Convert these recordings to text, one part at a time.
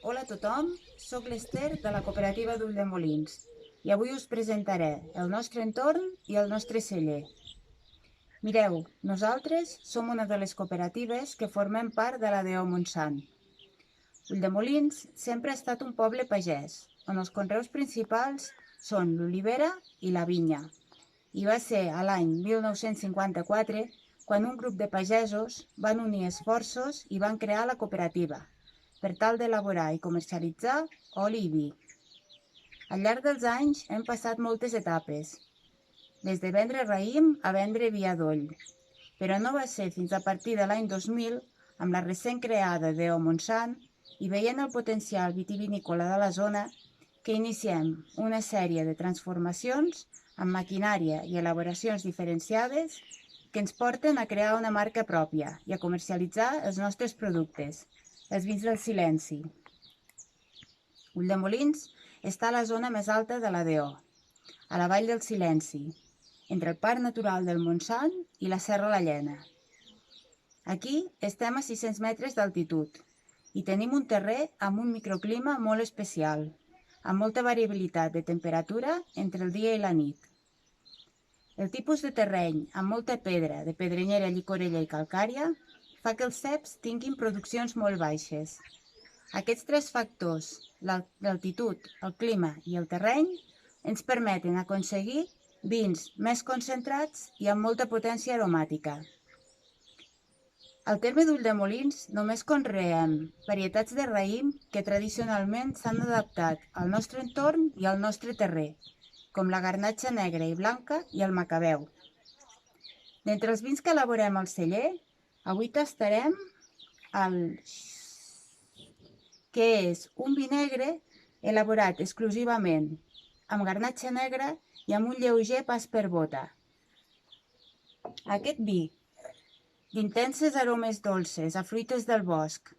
Hola a tothom, soc l'Ester de la cooperativa d'Ulldemolins i avui us presentaré el nostre entorn i el nostre celler. Mireu, nosaltres som una de les cooperatives que formem part de la DO Montsant. Ulldemolins sempre ha estat un poble pagès, on els conreus principals són l'olivera i la vinya. I va ser a l'any 1954 quan un grup de pagesos van unir esforços i van crear la cooperativa, per tal d'elaborar i comercialitzar oli i vi. Al llarg dels anys hem passat moltes etapes, des de vendre raïm a vendre vi a doll, però no va ser fins a partir de l'any 2000, amb la recent creada DO Montsant i veient el potencial vitivinícola de la zona, que iniciem una sèrie de transformacions amb maquinària i elaboracions diferenciades que ens porten a crear una marca pròpia i a comercialitzar els nostres productes, els vins del silenci. Ulldemolins està a la zona més alta de la DO, a la Vall del Silenci, entre el Parc Natural del Montsant i la Serra la Llena. Aquí estem a 600 metres d'altitud i tenim un terrer amb un microclima molt especial, amb molta variabilitat de temperatura entre el dia i la nit. El tipus de terreny, amb molta pedra, de pedrenyera, llicorella i calcària, fa que els ceps tinguin produccions molt baixes. Aquests tres factors, l'altitud, el clima i el terreny, ens permeten aconseguir vins més concentrats i amb molta potència aromàtica. Al terme d'Ulldemolins només conreem varietats de raïm que tradicionalment s'han adaptat al nostre entorn i al nostre terrer, com la garnatxa negra i blanca i el macabeu. D'entre els vins que elaborem al celler, avui tastarem que és un vi negre elaborat exclusivament amb garnatxa negra i amb un lleuger pas per bota. Aquest vi, d'intenses aromes dolces a fruites del bosc,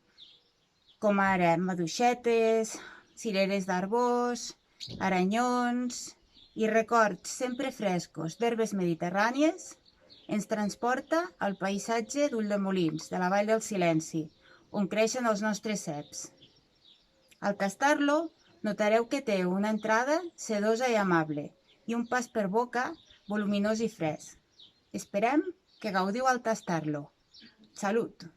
com ara maduixetes, cireres d'arbós, aranyons i records sempre frescos d'herbes mediterrànies, ens transporta al paisatge d'Ulldemolins, de la Vall del Silenci, on creixen els nostres ceps. Al tastar-lo, notareu que té una entrada sedosa i amable i un pas per boca voluminós i fresc. Esperem que gaudiu al tastar-lo. Salut!